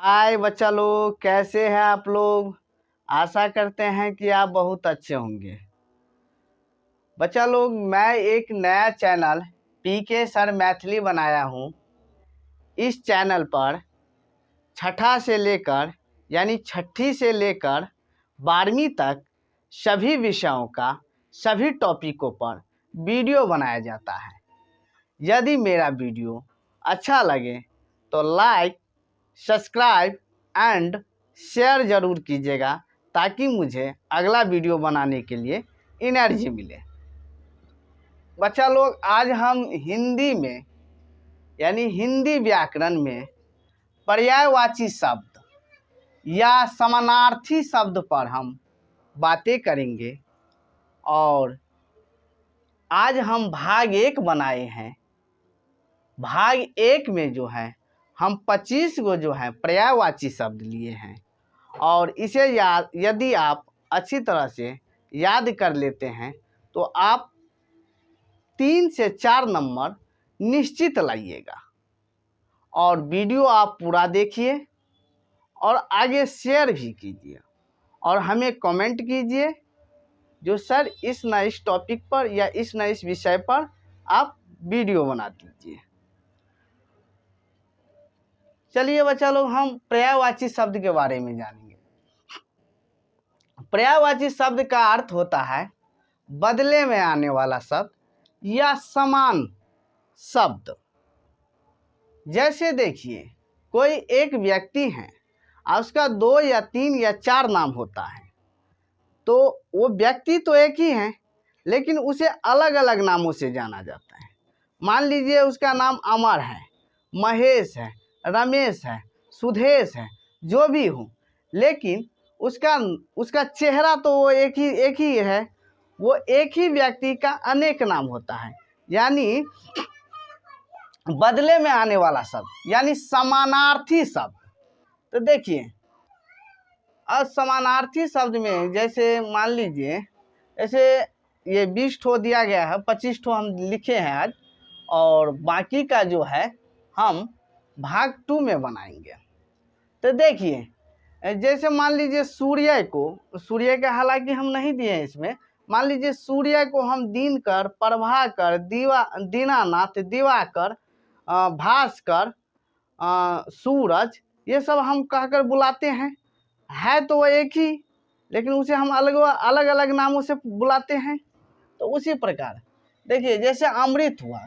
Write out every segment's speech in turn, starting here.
हाय बच्चा लोग, कैसे हैं आप लोग। आशा करते हैं कि आप बहुत अच्छे होंगे। बच्चा लोग, मैं एक नया चैनल पीके सर मैथिली बनाया हूँ। इस चैनल पर छठा से लेकर यानी छठी से लेकर 12वीं तक सभी विषयों का सभी टॉपिकों पर वीडियो बनाया जाता है। यदि मेरा वीडियो अच्छा लगे तो लाइक, सब्सक्राइब एंड शेयर ज़रूर कीजिएगा ताकि मुझे अगला वीडियो बनाने के लिए एनर्जी मिले। बच्चा लोग, आज हम हिंदी में यानी हिंदी व्याकरण में पर्यायवाची शब्द या समानार्थी शब्द पर हम बातें करेंगे। और आज हम भाग 1 बनाए हैं। भाग 1 में जो है हम 25 को जो है पर्यायवाची शब्द लिए हैं और इसे यदि आप अच्छी तरह से याद कर लेते हैं तो आप 3 से 4 नंबर निश्चित लाइएगा। और वीडियो आप पूरा देखिए और आगे शेयर भी कीजिए और हमें कमेंट कीजिए जो सर इस टॉपिक पर या इस विषय पर आप वीडियो बना दीजिए। चलिए बच्चा लोग, हम पर्यायवाची शब्द के बारे में जानेंगे। पर्यायवाची शब्द का अर्थ होता है बदले में आने वाला शब्द या समान शब्द। जैसे देखिए, कोई एक व्यक्ति है और उसका 2 या 3 या 4 नाम होता है, तो वो व्यक्ति तो एक ही है लेकिन उसे अलग अलग नामों से जाना जाता है। मान लीजिए उसका नाम अमर है, महेश है, रमेश है, सुधेश है, जो भी हो, लेकिन उसका चेहरा तो वो एक ही है। वो एक ही व्यक्ति का अनेक नाम होता है, यानी बदले में आने वाला शब्द यानी समानार्थी शब्द। तो देखिए, असमानार्थी शब्द में जैसे मान लीजिए, ऐसे ये 20 ठो दिया गया है, 25 ठो हम लिखे हैं आज, और बाकी का जो है हम भाग 2 में बनाएंगे। तो देखिए, जैसे मान लीजिए सूर्य के हालांकि हम नहीं दिए हैं इसमें। मान लीजिए सूर्य को हम दिनकर, प्रभाकर, दीनानाथ, दिवाकर, भास्कर, सूरज, ये सब हम कहकर बुलाते हैं। है तो वो एक ही, लेकिन उसे हम अलग अलग नामों से बुलाते हैं। तो उसी प्रकार देखिए, जैसे अमृत हुआ,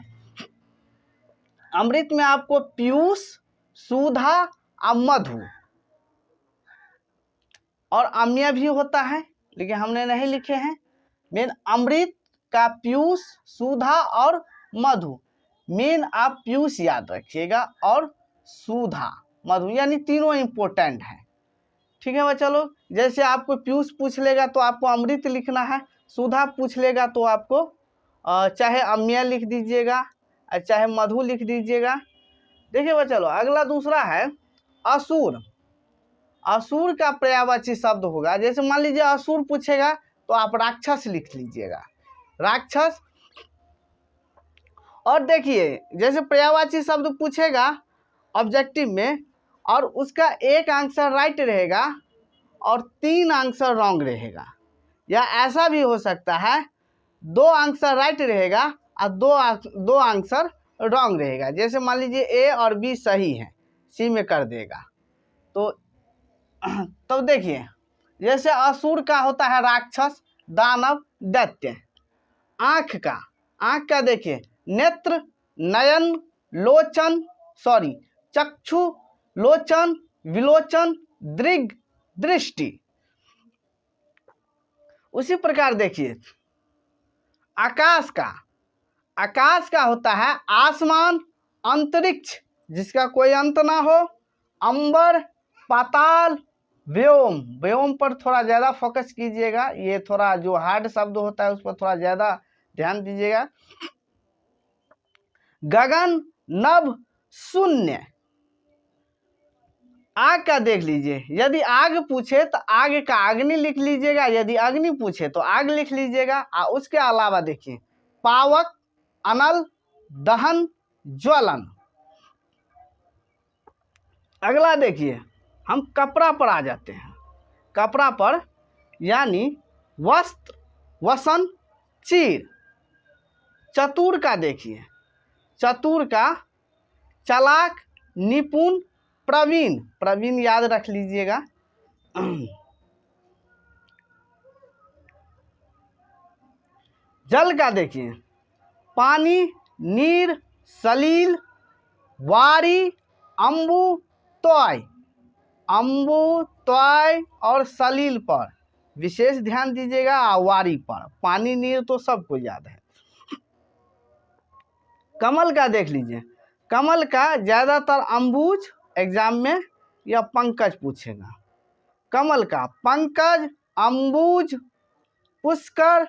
अमृत में आपको पीयूष, सुधा और मधु और अम्य भी होता है, लेकिन हमने नहीं लिखे हैं। मेन अमृत का पीयूष, सुधा और मधु। मेन आप पीयूष याद रखिएगा और सुधा, मधु, यानी तीनों इंपॉर्टेंट है। ठीक है बच्चा लोग। जैसे आपको पीयूष पूछ लेगा तो आपको अमृत लिखना है, सुधा पूछ लेगा तो आपको चाहे अम्य लिख दीजिएगा और चाहे मधु लिख दीजिएगा। देखिए बच्चा लोग, अगला दूसरा है असुर। असुर का पर्यायवाची शब्द होगा, जैसे मान लीजिए असुर पूछेगा तो आप राक्षस लिख लीजिएगा, राक्षस। और देखिए, जैसे पर्यायवाची शब्द पूछेगा ऑब्जेक्टिव में और उसका एक आंसर राइट रहेगा और 3 आंसर रॉन्ग रहेगा, या ऐसा भी हो सकता है 2 आंसर राइट रहेगा और 2 आंसर रॉन्ग रहेगा। जैसे मान लीजिए ए और बी सही है, सी में कर देगा। तो देखिए, जैसे असुर का होता है राक्षस, दानव, दैत्य। आँख का देखिए, नेत्र, नयन, लोचन, चक्षु, लोचन, विलोचन, दृग, दृष्टि। उसी प्रकार देखिए, आकाश का होता है आसमान, अंतरिक्ष जिसका कोई अंत ना हो, अंबर, पाताल, व्योम पर थोड़ा ज़्यादा फोकस कीजिएगा। ये थोड़ा जो हार्ड शब्द होता है उस पर थोड़ा ज़्यादा ध्यान दीजिएगा। गगन, नभ, शून्य। आग का देख लीजिए, यदि आग पूछे तो आग का अग्नि लिख लीजिएगा, यदि अग्नि पूछे तो आग लिख लीजिएगा। और उसके अलावा देखिए, पावक, अनल, दहन, ज्वलन। अगला देखिए, हम कपड़ा पर आ जाते हैं। कपड़ा पर यानी वस्त्र, वसन, चीर। चतुर का देखिए, चतुर का चालाक, निपुण, प्रवीण। प्रवीण याद रख लीजिएगा। जल का देखिए, पानी, नीर, सलील, वारी, अम्बु, तोय। अम्बु, तोय और सलील पर विशेष ध्यान दीजिएगा, वारी पर। पानी, नीर तो सबको याद है। कमल का देख लीजिए, कमल का ज्यादातर अम्बुज एग्जाम में या पंकज पूछेगा। कमल का पंकज, अम्बुज, पुष्कर,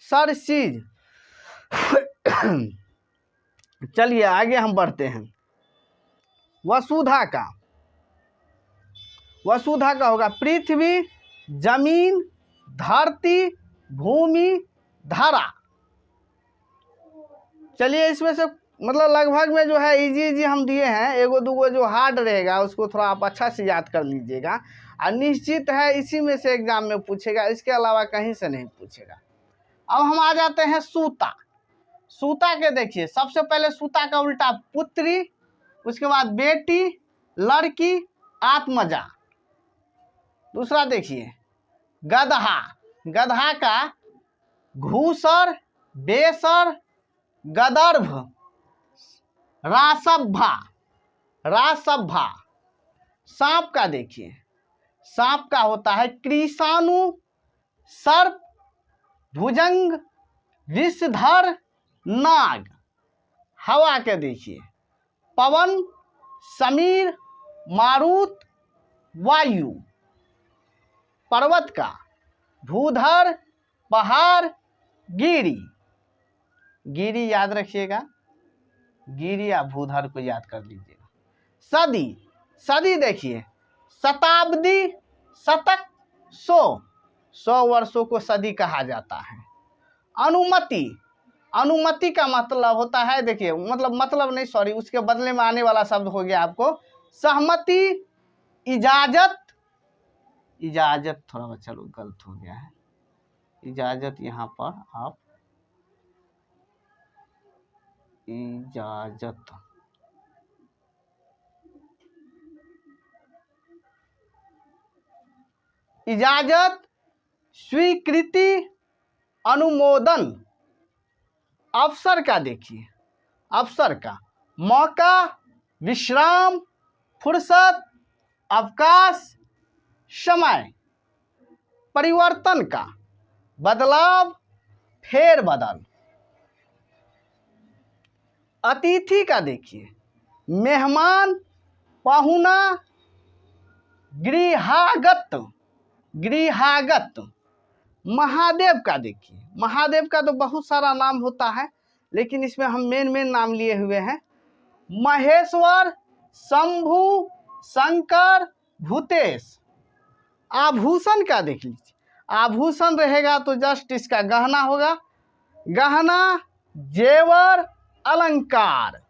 सरसीज। चलिए आगे हम बढ़ते हैं। वसुधा का, वसुधा का होगा पृथ्वी, जमीन, धरती, भूमि, धरा। चलिए इसमें से मतलब लगभग में जो है इजी हम दिए हैं। एगो दूगो जो हार्ड रहेगा उसको थोड़ा आप अच्छा से याद कर लीजिएगा, और निश्चित है इसी में से एग्जाम में पूछेगा, इसके अलावा कहीं से नहीं पूछेगा। अब हम आ जाते हैं सूता। सूता के देखिए, सबसे पहले सूता का उल्टा पुत्री, उसके बाद बेटी, लड़की, आत्मजा। दूसरा देखिए गदहा, गदहा का घूसर, बेसर, गदर्भ, रासभा, रासभा। सांप का देखिए, सांप का होता है कृषाणु, सर्प, भुजंग, विषधर, नाग। हवा के देखिए पवन, समीर, मारुत, वायु। पर्वत का भूधर, पहाड़, गिरी। गिरी याद रखिएगा, गिरी या भूधर को याद कर लीजिएगा। सदी, सदी देखिए शताब्दी, शतक, 100 वर्षों को सदी कहा जाता है। अनुमति, अनुमति का मतलब होता है, देखिए मतलब नहीं सॉरी, उसके बदले में आने वाला शब्द हो गया आपको सहमति, इजाजत। इजाजत थोड़ा बच्चा लोग गलत हो गया है, इजाजत यहाँ पर आप इजाजत, इजाजत, स्वीकृति, अनुमोदन। अवसर का देखिए, अवसर का मौका, विश्राम, फुर्सत, अवकाश, समय। परिवर्तन का बदलाव, फेरबदल। अतिथि का देखिए मेहमान, पाहुना, गृहागत, गृहागत। महादेव का देखिए, महादेव का तो बहुत सारा नाम होता है, लेकिन इसमें हम मेन नाम लिए हुए हैं। महेश्वर, शंभु, शंकर, भूतेश। आभूषण का देख लीजिए, आभूषण रहेगा तो जस्ट इसका गहना होगा। गहना, जेवर, अलंकार।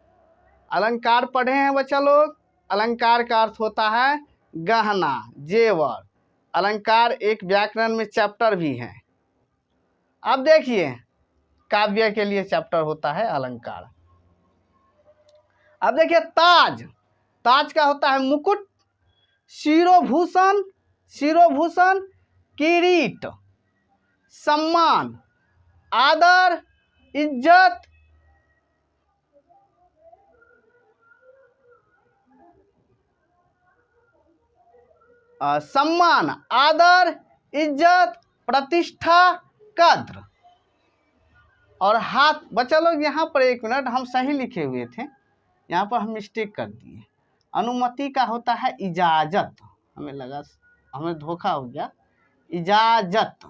अलंकार पढ़े हैं बच्चा लोग, अलंकार का अर्थ होता है गहना, जेवर। अलंकार एक व्याकरण में चैप्टर भी है। अब देखिए काव्य के लिए चैप्टर होता है अलंकार। अब देखिए ताज, ताज का होता है मुकुट, शिरोभूषण, शिरोभूषण, किरीट, सम्मान, आदर, इज्जत, सम्मान, आदर, इज्जत, प्रतिष्ठा, कद्र। और हाथ, बच्चा लोग यहाँ पर एक मिनट, हम सही लिखे हुए थे, यहाँ पर हम मिस्टेक कर दिए। अनुमति का होता है इजाजत, हमें लगा हमें धोखा हो गया। इजाजत,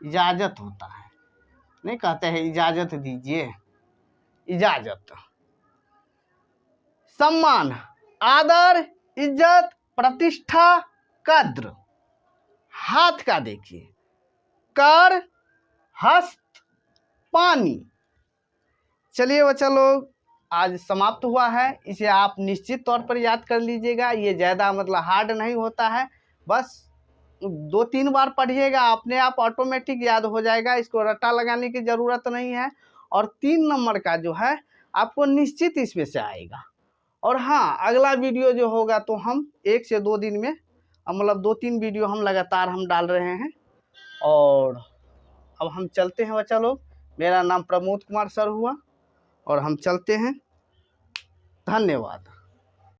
इजाजत होता है, नहीं कहते हैं इजाजत दीजिए, इजाजत। सम्मान, आदर, इज्जत, प्रतिष्ठा, कद्र। हाथ का देखिए कर, हस्त, पानी। चलिए बच्चा लोग आज समाप्त हुआ है। इसे आप निश्चित तौर पर याद कर लीजिएगा। ये ज़्यादा मतलब हार्ड नहीं होता है, बस 2-3 बार पढ़िएगा, अपने आप ऑटोमेटिक याद हो जाएगा। इसको रट्टा लगाने की ज़रूरत नहीं है। और 3 नंबर का जो है आपको निश्चित इसमें से आएगा। और हाँ, अगला वीडियो जो होगा तो हम 1 से 2 दिन में मतलब 2-3 वीडियो हम लगातार हम डाल रहे हैं। और अब हम चलते हैं बच्चा लोग। मेरा नाम प्रमोद कुमार सर हुआ और हम चलते हैं। धन्यवाद।